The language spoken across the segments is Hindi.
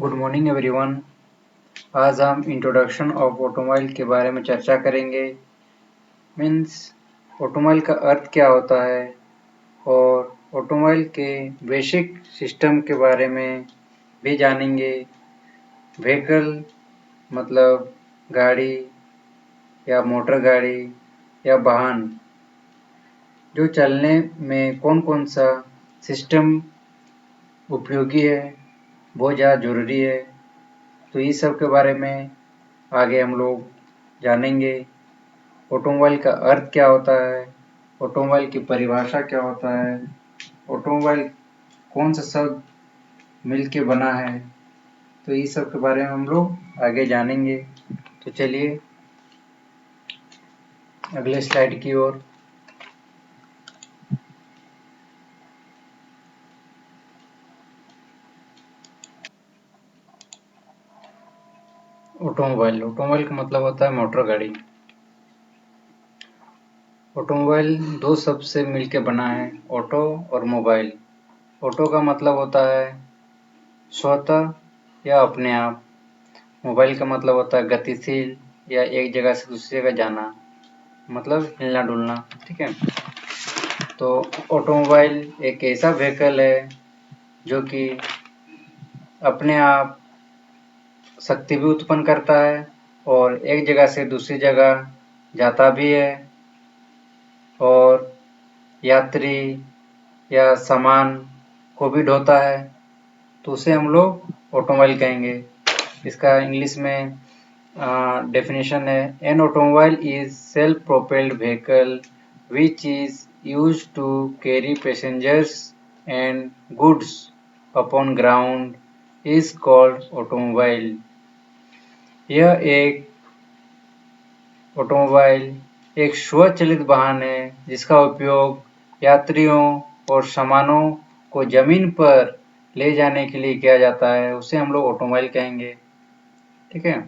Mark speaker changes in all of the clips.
Speaker 1: Good morning everyone. आज हम इंट्रोडक्शन ऑफ ऑटोमोबाइल के बारे में चर्चा करेंगे। मीन्स ऑटोमोबाइल का अर्थ क्या होता है और ऑटोमोबाइल के बेसिक सिस्टम के बारे में भी जानेंगे। व्हीकल मतलब गाड़ी या मोटर गाड़ी या वाहन जो चलने में कौन कौन सा सिस्टम उपयोगी है, बहुत ज़्यादा ज़रूरी है। तो इस सब के बारे में आगे हम लोग जानेंगे। ऑटोमोबाइल का अर्थ क्या होता है, ऑटोमोबाइल की परिभाषा क्या होता है, ऑटोमोबाइल कौन सा शब्द मिल के बना है। तो इस सब के बारे में हम लोग आगे जानेंगे। तो चलिए अगले स्लाइड की ओर। ऑटोमोबाइल ऑटोमोबाइल का मतलब होता है मोटर गाड़ी। ऑटोमोबाइल दो शब्द से मिलके बना है, ऑटो और मोबाइल। ऑटो का मतलब होता है स्वतः या अपने आप। मोबाइल का मतलब होता है गतिशील या एक जगह से दूसरी जगह जाना, मतलब हिलना डुलना। ठीक है। तो ऑटोमोबाइल एक ऐसा व्हीकल है जो कि अपने आप शक्ति भी उत्पन्न करता है और एक जगह से दूसरी जगह जाता भी है और यात्री या सामान को भी ढोता है। तो उसे हम लोग ऑटोमोबाइल कहेंगे। इसका इंग्लिश में डेफिनेशन है, an automobile is self propelled vehicle which is used to carry passengers and goods upon ground is called automobile। यह एक ऑटोमोबाइल एक स्वचालित वाहन है जिसका उपयोग यात्रियों और सामानों को जमीन पर ले जाने के लिए किया जाता है। उसे हम लोग ऑटोमोबाइल कहेंगे। ठीक है।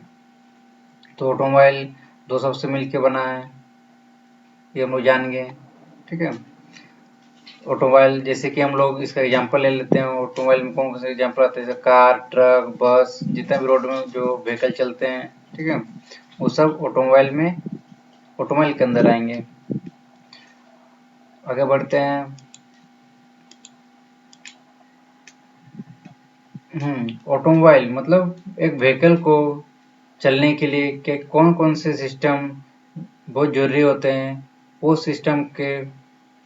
Speaker 1: तो ऑटोमोबाइल दो शब्द से मिलकर बना है, ये हम लोग जान गए। ठीक है। ऑटोमोबाइल जैसे कि हम लोग इसका एग्जांपल ले लेते हैं। ऑटोमोबाइल में कौन कौन से एग्जांपल आते हैं, जैसे कार, ट्रक, बस, जितने भी रोड में जो व्हीकल चलते हैं, ठीक है, वो सब ऑटोमोबाइल के अंदर आएंगे। आगे बढ़ते हैं। ऑटोमोबाइल मतलब एक व्हीकल को चलने के लिए के कौन कौन से सिस्टम बहुत जरूरी होते हैं, वो सिस्टम के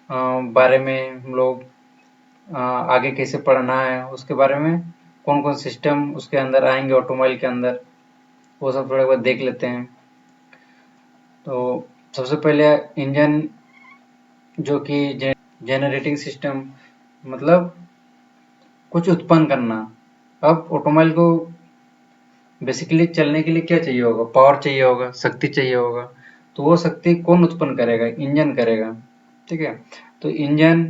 Speaker 1: बारे में हम लोग आगे कैसे पढ़ना है, उसके बारे में कौन कौन सिस्टम उसके अंदर आएंगे ऑटोमोबाइल के अंदर, वो सब थोड़ा बहुत देख लेते हैं। तो सबसे पहले इंजन, जो कि जनरेटिंग सिस्टम मतलब कुछ उत्पन्न करना। अब ऑटोमोबाइल को बेसिकली चलने के लिए क्या चाहिए होगा, पावर चाहिए होगा, शक्ति चाहिए होगा। तो वो शक्ति कौन उत्पन्न करेगा, इंजन करेगा। ठीक है। तो इंजन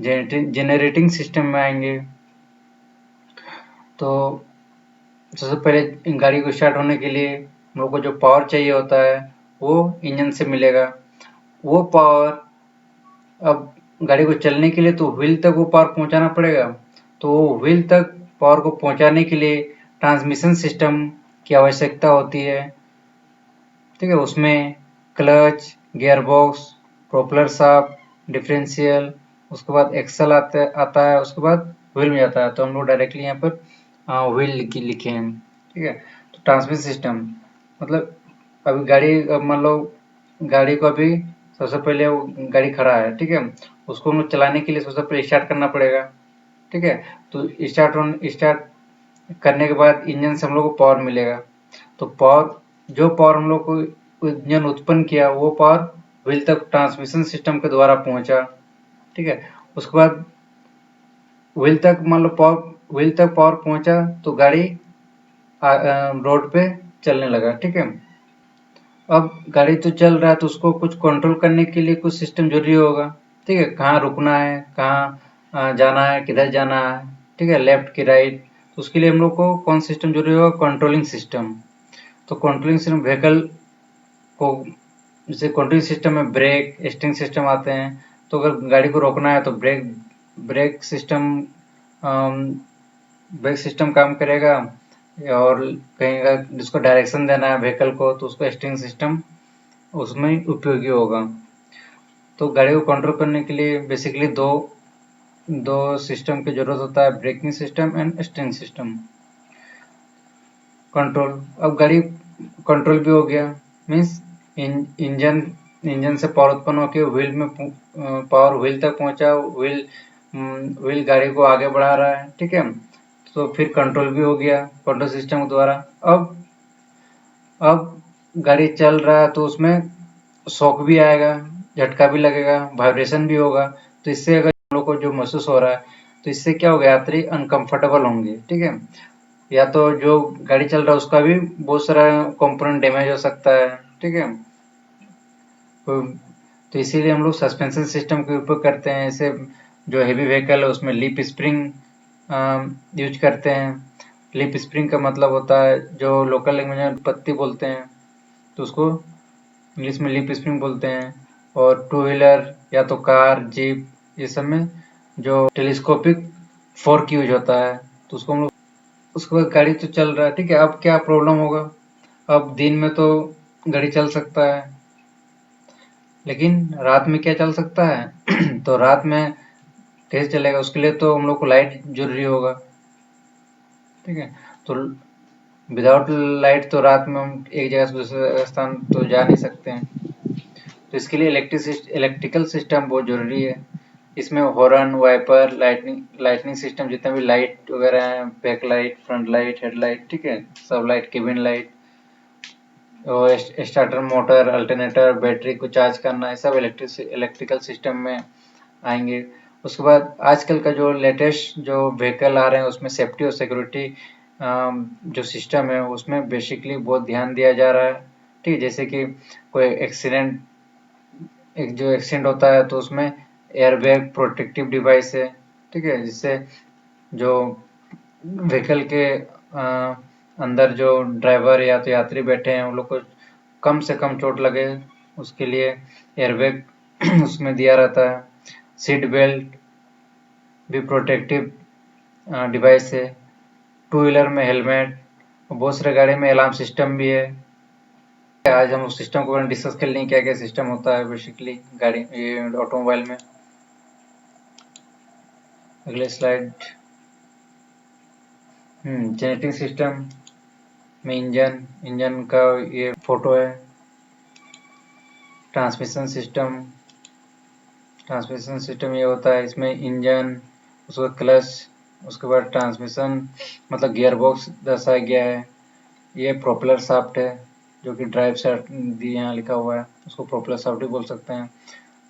Speaker 1: जनरेटिंग सिस्टम में आएंगे। तो सबसे पहले गाड़ी को स्टार्ट होने के लिए हम लोग को जो पावर चाहिए होता है वो इंजन से मिलेगा। वो पावर, अब गाड़ी को चलने के लिए तो व्हील तक वो पावर पहुंचाना पड़ेगा। तो व्हील तक पावर को पहुंचाने के लिए ट्रांसमिशन सिस्टम की आवश्यकता होती है। ठीक है। उसमें clutch, gearbox, propeller shaft, differential, उसके बाद एक्सल आता है, उसके बाद व्हील में जाता है। तो हम लोग डायरेक्टली यहाँ पर व्हील लिखे हैं। ठीक है। तो ट्रांसमिशन सिस्टम मतलब अभी गाड़ी, मान लो गाड़ी को अभी सबसे पहले वो गाड़ी खड़ा है, ठीक है, उसको हम लोग चलाने के लिए सबसे पहले स्टार्ट करना पड़ेगा। ठीक है। तो स्टार्ट करने के बाद इंजन से हम लोग को पावर मिलेगा। तो जो पावर हम लोग को इंजन उत्पन्न किया, वो पावर व्हील तक ट्रांसमिशन सिस्टम के द्वारा पहुंचा। ठीक है। उसके बाद व्हील तक पावर पहुंचा तो गाड़ी रोड पे चलने लगा। ठीक है। अब गाड़ी तो चल रहा है तो उसको कुछ कंट्रोल करने के लिए कुछ सिस्टम जरूरी होगा। ठीक है। कहाँ रुकना है, कहाँ जाना है, किधर जाना है, ठीक है, लेफ्ट की राइट। तो उसके लिए हम लोग को कौन सिस्टम जरूरी होगा, कंट्रोलिंग सिस्टम। तो कंट्रोलिंग सिस्टम व्हीकल को, जैसे कंट्रोलिंग सिस्टम में ब्रेक, स्टीयरिंग सिस्टम आते हैं। तो अगर गाड़ी को रोकना है तो ब्रेक सिस्टम काम करेगा। और कहीं का जिसको डायरेक्शन देना है व्हीकल को, तो उसको स्टीयरिंग सिस्टम उसमें उपयोगी होगा। तो गाड़ी को कंट्रोल करने के लिए बेसिकली दो सिस्टम की जरूरत होता है, braking system and steering system. Control, अब गाड़ी कंट्रोल भी हो गया, मीन्स इंजन से पावर उत्पन्न होकर व्हील में पावर व्हील तक पहुंचा, व्हील गाड़ी को आगे बढ़ा रहा है, ठीक है। तो फिर कंट्रोल भी हो गया कंट्रोल सिस्टम के द्वारा। अब गाड़ी चल रहा है तो उसमें शॉक भी आएगा, झटका भी लगेगा, वाइब्रेशन भी होगा। तो इससे अगर हम लोग को जो महसूस हो रहा है, तो इससे क्या होगा, यात्री अनकंफर्टेबल होंगे, ठीक है। या तो जो गाड़ी चल रहा है उसका भी बहुत सारा कंपोनेंट डैमेज हो सकता है, ठीक है। तो इसीलिए हम लोग सस्पेंशन सिस्टम का उपयोग करते हैं। जैसे जो हेवी व्हीकल है उसमें लिप स्प्रिंग यूज करते हैं। लिप स्प्रिंग का मतलब होता है, जो लोकल लैंग्वेज में पत्ती बोलते हैं, तो उसको इंग्लिश में लिप स्प्रिंग बोलते हैं। और टू व्हीलर या तो कार, जीप, ये सब में जो टेलीस्कोपिक फोर्क यूज होता है, तो उसको हम लोग, उसके बाद गाड़ी तो चल रहा है, ठीक है। अब क्या प्रॉब्लम होगा, अब दिन में तो गाड़ी चल सकता है, लेकिन रात में क्या चल सकता है तो रात में कैसे चलेगा, उसके लिए तो हम लोग को लाइट जरूरी होगा, ठीक है। तो विदाउट लाइट तो रात में हम एक जगह से दूसरे स्थान तो जा नहीं सकते हैं। तो इसके लिए इलेक्ट्रिकल सिस्टम बहुत जरूरी है। इसमें हॉर्न, वाइपर, लाइटनिंग सिस्टम, जितने भी लाइट वगैरह हैं, back light, front light, headlight, ठीक है, सब लाइट, केबिन लाइट, और स्टार्टर, मोटर, अल्टरनेटर, बैटरी को चार्ज करना, ये सब इलेक्ट्रिकल सिस्टम में आएंगे। उसके बाद आजकल का जो लेटेस्ट जो व्हीकल आ रहे हैं उसमें सेफ्टी और सिक्योरिटी जो सिस्टम है उसमें बेसिकली बहुत ध्यान दिया जा रहा है, ठीक है। जैसे कि कोई एक्सीडेंट होता है तो उसमें एयरबैग प्रोटेक्टिव डिवाइस है, ठीक है, जिससे जो व्हीकल के अंदर जो ड्राइवर या तो यात्री बैठे हैं उन लोग को कम से कम चोट लगे, उसके लिए एयरबैग उसमें दिया रहता है। सीट बेल्ट भी प्रोटेक्टिव डिवाइस है। टू व्हीलर में हेलमेट, बहुत सारे गाड़ी में अलार्म सिस्टम भी है। आज हम उस सिस्टम को डिस्कस कर लेंगे, क्या क्या सिस्टम होता है बेसिकली गाड़ी, ये ऑटोमोबाइल में। अगले स्लाइड। जेनेटिंग सिस्टम में इंजन का ये फोटो है। ट्रांसमिशन सिस्टम ये होता है, इसमें इंजन, उसका क्लच, उसके बाद ट्रांसमिशन मतलब गियर बॉक्स दर्शाया गया है। ये प्रोपेलर शाफ्ट है, जो कि ड्राइव शाफ्ट दी यहाँ लिखा हुआ है, उसको प्रोपेलर शाफ्ट भी बोल सकते हैं।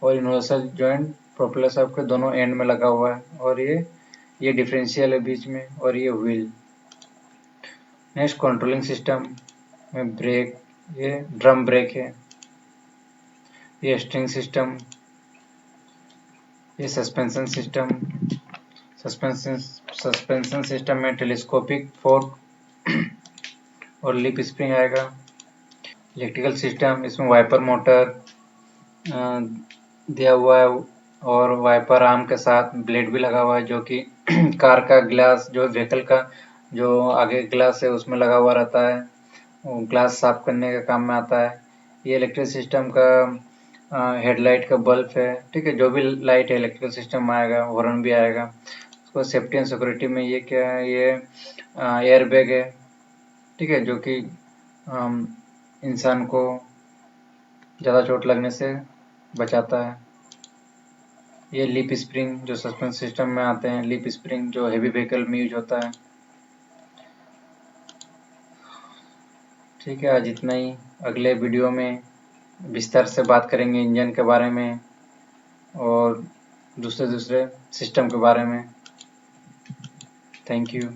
Speaker 1: और यूनिवर्सल जॉइंट प्रोपेलर शाफ्ट के दोनों एंड में लगा हुआ है, और ये डिफरेंशियल है बीच में, और ये व्हील। नेक्स्ट, कंट्रोलिंग सिस्टम में ब्रेक, ये ड्रम ब्रेक है। ये स्ट्रिंग सिस्टम, ये सस्पेंशन सिस्टम में टेलीस्कोपिक फोर्क और लिप स्प्रिंग आएगा। इलेक्ट्रिकल सिस्टम, इसमें वाइपर मोटर दिया हुआ है, और वाइपर आर्म के साथ ब्लेड भी लगा हुआ है, जो कि कार का ग्लास, जो व्हीकल का जो आगे ग्लास है उसमें लगा हुआ रहता है, वो ग्लास साफ करने का काम में आता है। ये इलेक्ट्रिक सिस्टम का हेडलाइट का बल्ब है, ठीक है। जो भी लाइट है इलेक्ट्रिकल सिस्टम में आएगा, हॉर्न भी आएगा। उसको सेफ्टी एंड सिक्योरिटी में ये क्या है, ये एयर बैग है, ठीक है, जो कि इंसान को ज़्यादा चोट लगने से बचाता है। ये लिप स्प्रिंग जो सस्पेंशन सिस्टम में आते हैं, लिप स्प्रिंग जो हेवी व्हीकल में यूज होता है। ठीक है, आज इतना ही। अगले वीडियो में विस्तार से बात करेंगे इंजन के बारे में और दूसरे सिस्टम के बारे में। Thank you.